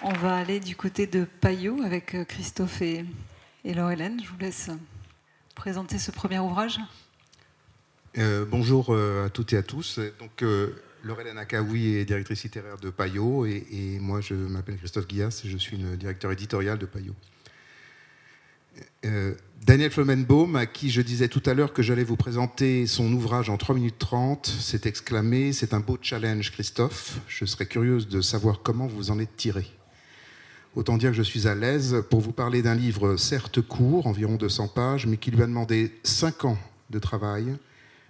On va aller du côté de Payot avec Christophe et Laure-Hélène. Je vous laisse présenter ce premier ouvrage. Bonjour à toutes et à tous. Donc, Laure-Hélène Akaoui est directrice littéraire de Payot et moi je m'appelle Christophe Guillas et je suis le directeur éditorial de Payot. Daniel Flomenbaum, à qui je disais tout à l'heure que j'allais vous présenter son ouvrage en 3 minutes 30, s'est exclamé « C'est un beau challenge, Christophe. Je serais curieuse de savoir comment vous en êtes tiré. » Autant dire que je suis à l'aise pour vous parler d'un livre certes court, environ 200 pages, mais qui lui a demandé 5 ans de travail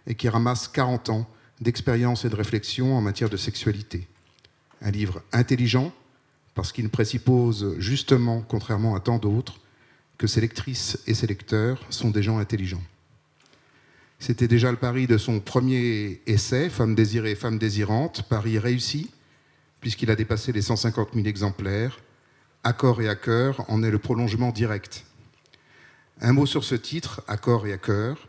et qui ramasse 40 ans d'expérience et de réflexion en matière de sexualité. Un livre intelligent, parce qu'il présuppose justement, contrairement à tant d'autres, que ses lectrices et ses lecteurs sont des gens intelligents. C'était déjà le pari de son premier essai, Femmes désirées, femmes désirantes, pari réussi, puisqu'il a dépassé les 150 000 exemplaires. Accord et à cœur en est le prolongement direct. Un mot sur ce titre, Accord et à cœur.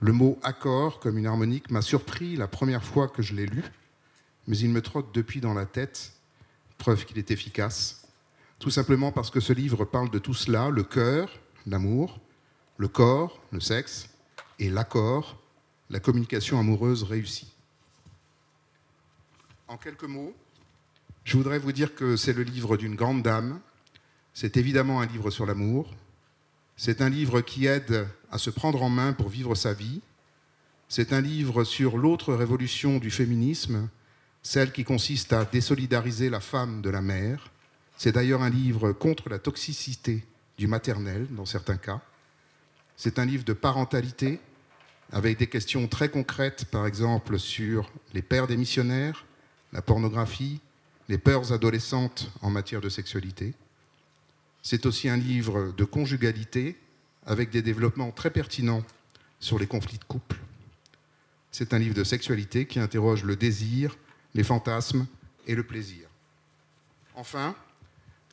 Le mot accord, comme une harmonique, m'a surpris la première fois que je l'ai lu, mais il me trotte depuis dans la tête, preuve qu'il est efficace. Tout simplement parce que ce livre parle de tout cela, le cœur, l'amour, le corps, le sexe, et l'accord, la communication amoureuse réussie. En quelques mots, je voudrais vous dire que c'est le livre d'une grande dame. C'est évidemment un livre sur l'amour. C'est un livre qui aide à se prendre en main pour vivre sa vie. C'est un livre sur l'autre révolution du féminisme, celle qui consiste à désolidariser la femme de la mère. C'est d'ailleurs un livre contre la toxicité du maternel, dans certains cas. C'est un livre de parentalité, avec des questions très concrètes, par exemple sur les pères des missionnaires, la pornographie, les peurs adolescentes en matière de sexualité. C'est aussi un livre de conjugalité, avec des développements très pertinents sur les conflits de couple. C'est un livre de sexualité qui interroge le désir, les fantasmes et le plaisir. Enfin,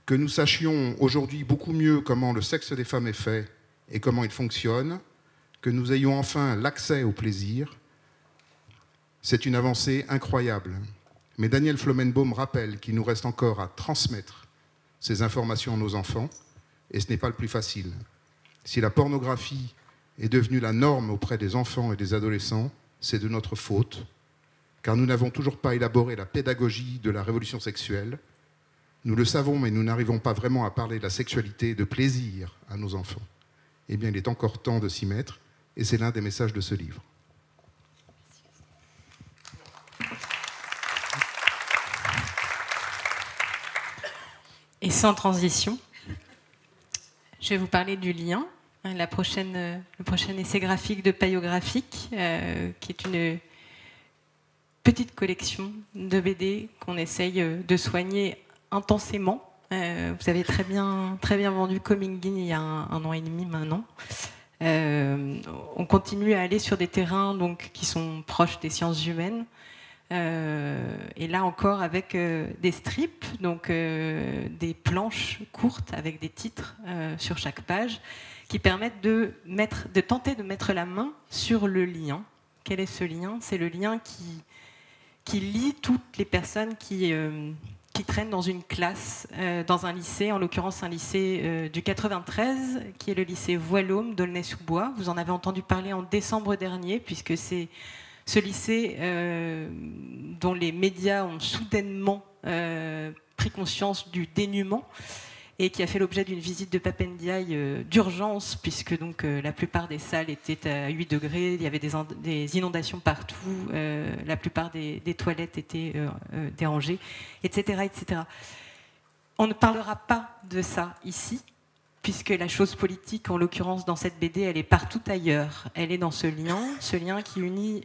que nous sachions aujourd'hui beaucoup mieux comment le sexe des femmes est fait et comment il fonctionne, que nous ayons enfin l'accès au plaisir, c'est une avancée incroyable. Mais Daniel Flomenbaum rappelle qu'il nous reste encore à transmettre ces informations à nos enfants, et ce n'est pas le plus facile. Si la pornographie est devenue la norme auprès des enfants et des adolescents, c'est de notre faute, car nous n'avons toujours pas élaboré la pédagogie de la révolution sexuelle. Nous le savons, mais nous n'arrivons pas vraiment à parler de la sexualité et de plaisir à nos enfants. Eh bien, il est encore temps de s'y mettre, et c'est l'un des messages de ce livre. Et sans transition, je vais vous parler du lien, le prochain essai graphique de Payot Graphique, qui est une petite collection de BD qu'on essaye de soigner intensément. Vous avez très bien vendu Coming In il y a un an et demi maintenant. On continue à aller sur des terrains donc, qui sont proches des sciences humaines. Et là encore avec des strips, donc des planches courtes avec des titres sur chaque page qui permettent de tenter de mettre la main sur le lien. Quel est ce lien ? C'est le lien qui lie toutes les personnes qui traînent dans une classe, dans un lycée, en l'occurrence un lycée du 93, qui est le lycée Voilôme d'Aulnay-sous-Bois. Vous en avez entendu parler en décembre dernier, puisque c'est ce lycée dont les médias ont soudainement pris conscience du dénuement et qui a fait l'objet d'une visite de Papendiaï d'urgence, puisque donc, la plupart des salles étaient à 8 degrés, il y avait des inondations partout, la plupart des toilettes étaient dérangées, etc., etc. On ne parlera pas de ça ici, puisque la chose politique, en l'occurrence dans cette BD, elle est partout ailleurs. Elle est dans ce lien qui unit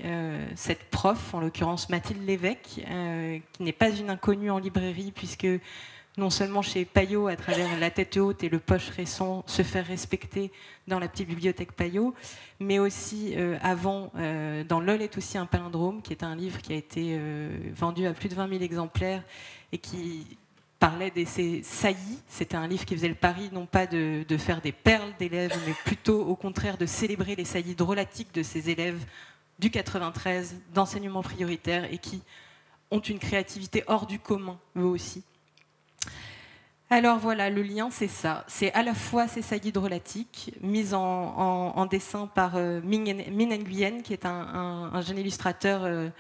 cette prof, en l'occurrence Mathilde Lévesque, qui n'est pas une inconnue en librairie, puisque non seulement chez Payot, à travers La Tête Haute et Le Poche Récent, se faire respecter dans la petite bibliothèque Payot, mais aussi avant, dans Lol est aussi un palindrome, qui est un livre qui a été vendu à plus de 20 000 exemplaires et qui parlait de ces saillies. C'était un livre qui faisait le pari, non pas de faire des perles d'élèves, mais plutôt au contraire de célébrer les saillies drôlatiques de ces élèves du 93, d'enseignement prioritaire, et qui ont une créativité hors du commun, eux aussi. Alors voilà, le lien, c'est ça. C'est à la fois ces saillies drôlatiques, mises en dessin par Minh Nguyen, qui est un jeune illustrateur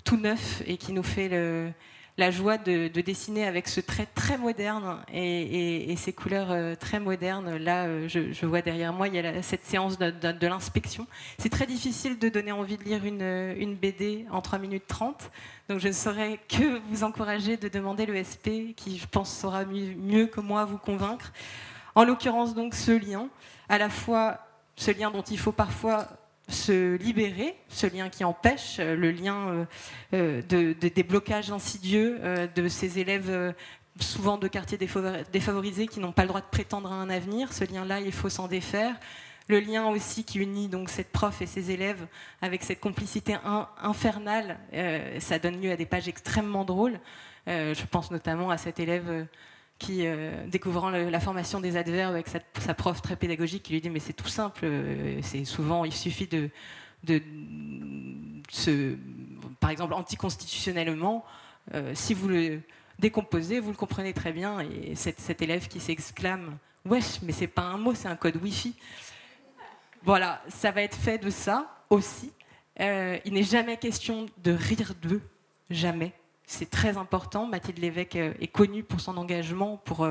tout neuf et qui nous fait la joie de dessiner avec ce trait très moderne et ces couleurs très modernes. Là, je vois derrière moi, il y a cette séance de l'inspection. C'est très difficile de donner envie de lire une BD en 3 minutes 30. Donc je ne saurais que vous encourager de demander le SP, qui je pense saura mieux que moi vous convaincre. En l'occurrence donc ce lien, à la fois ce lien dont il faut parfois se libérer, ce lien qui empêche, le lien des blocages insidieux de ces élèves souvent de quartiers défavorisés qui n'ont pas le droit de prétendre à un avenir. Ce lien-là, il faut s'en défaire. Le lien aussi qui unit donc cette prof et ses élèves avec cette complicité infernale, ça donne lieu à des pages extrêmement drôles. Je pense notamment à cet élève qui, découvrant la formation des adverbes avec sa prof très pédagogique, qui lui dit mais c'est tout simple, c'est souvent il suffit par exemple anticonstitutionnellement, si vous le décomposez, vous le comprenez très bien. Et cet élève qui s'exclame wesh, mais c'est pas un mot, c'est un code Wi-Fi. Voilà, ça va être fait de ça aussi. Il n'est jamais question de rire d'eux, jamais. C'est très important. Mathilde Lévesque est connue pour son engagement pour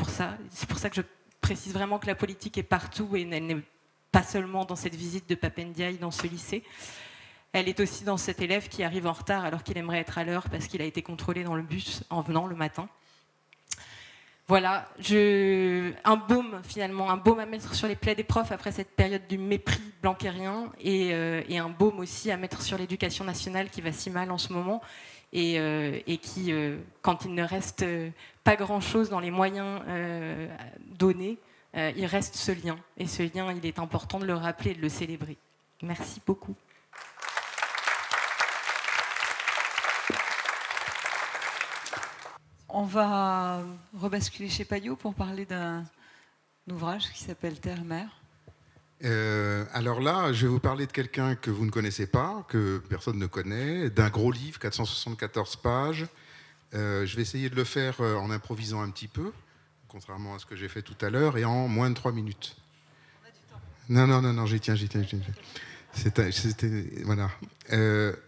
ça. C'est pour ça que je précise vraiment que la politique est partout et elle n'est pas seulement dans cette visite de Pape Ndiaye dans ce lycée. Elle est aussi dans cet élève qui arrive en retard alors qu'il aimerait être à l'heure parce qu'il a été contrôlé dans le bus en venant le matin. Voilà, un baume finalement, un baume à mettre sur les plaies des profs après cette période du mépris blanquérien et un baume aussi à mettre sur l'éducation nationale qui va si mal en ce moment et qui, quand il ne reste pas grand-chose dans les moyens donnés, il reste ce lien. Et ce lien, il est important de le rappeler et de le célébrer. Merci beaucoup. On va rebasculer chez Payot pour parler d'un ouvrage qui s'appelle Terre-Mer. Alors là, je vais vous parler de quelqu'un que vous ne connaissez pas, que personne ne connaît, d'un gros livre, 474 pages. Je vais essayer de le faire en improvisant un petit peu, contrairement à ce que j'ai fait tout à l'heure, et en moins de 3 minutes. On a du temps. Non, j'y tiens. Voilà.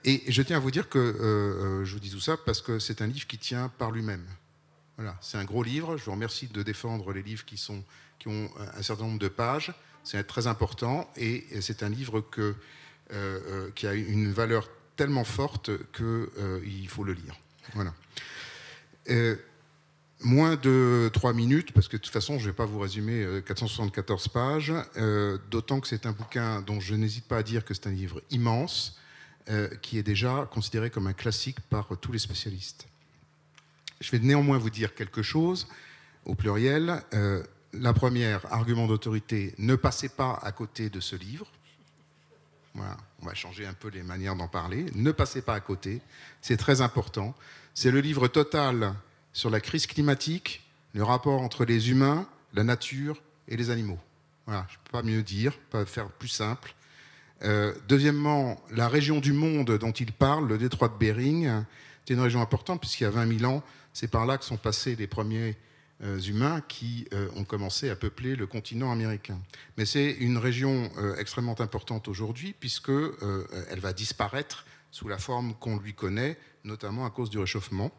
Et je tiens à vous dire que je vous dis tout ça parce que c'est un livre qui tient par lui-même. Voilà, c'est un gros livre. Je vous remercie de défendre les livres qui ont un certain nombre de pages. C'est très important et c'est un livre qui a une valeur tellement forte qu'il faut le lire. Voilà. Moins de 3 minutes, parce que de toute façon, je ne vais pas vous résumer 474 pages, d'autant que c'est un bouquin dont je n'hésite pas à dire que c'est un livre immense, qui est déjà considéré comme un classique par tous les spécialistes. Je vais néanmoins vous dire quelque chose, au pluriel. La première, argument d'autorité, ne passez pas à côté de ce livre. Voilà, on va changer un peu les manières d'en parler. Ne passez pas à côté, c'est très important. C'est le livre total sur la crise climatique, le rapport entre les humains, la nature et les animaux. Voilà, je ne peux pas mieux dire, pas faire plus simple. Deuxièmement, la région du monde dont il parle, le détroit de Bering, c'est une région importante puisqu'il y a 20 000 ans, c'est par là que sont passés les premiers humains qui ont commencé à peupler le continent américain. Mais c'est une région extrêmement importante aujourd'hui puisqu'elle va disparaître sous la forme qu'on lui connaît, notamment à cause du réchauffement.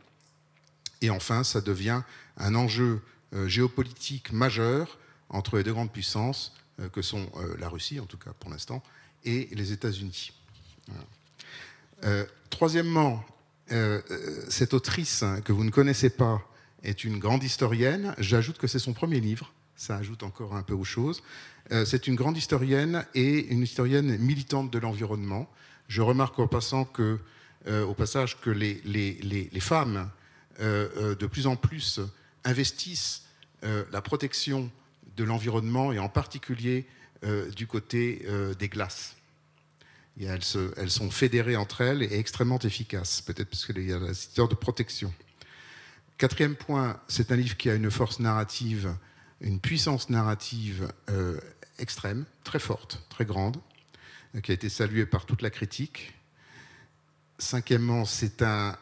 Et enfin, ça devient un enjeu géopolitique majeur entre les deux grandes puissances que sont la Russie, en tout cas pour l'instant, et les États-Unis. Voilà. Troisièmement, cette autrice que vous ne connaissez pas est une grande historienne. J'ajoute que c'est son premier livre, ça ajoute encore un peu aux choses. C'est une grande historienne et une historienne militante de l'environnement. Je remarque au passage que les femmes de plus en plus investissent la protection de l'environnement et en particulier du côté des glaces. Et elles sont fédérées entre elles et extrêmement efficaces, peut-être parce qu'il y a la histoire de protection. Quatrième point, c'est un livre qui a une force narrative, une puissance narrative extrême, très forte, très grande, qui a été saluée par toute la critique. Cinquièmement, c'est un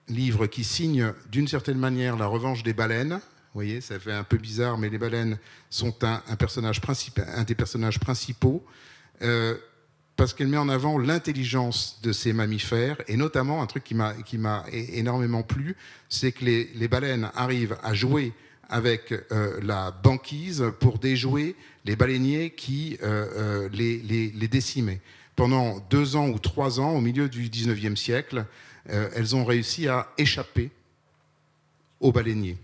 livre qui signe d'une certaine manière la revanche des baleines. Vous voyez, ça fait un peu bizarre, mais les baleines sont un des personnages principaux, parce qu'elle met en avant l'intelligence de ces mammifères, et notamment un truc qui m'a énormément plu, c'est que les baleines arrivent à jouer avec la banquise pour déjouer les baleiniers qui les décimaient. Pendant 2 ans ou 3 ans, au milieu du 19e siècle, elles ont réussi à échapper aux baleiniers.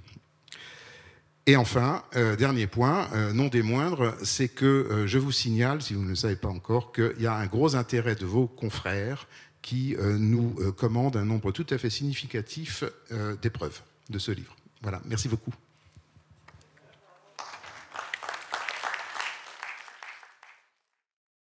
Et enfin, dernier point, non des moindres, c'est que je vous signale, si vous ne le savez pas encore, qu'il y a un gros intérêt de vos confrères qui nous commandent un nombre tout à fait significatif d'épreuves de ce livre. Voilà, merci beaucoup.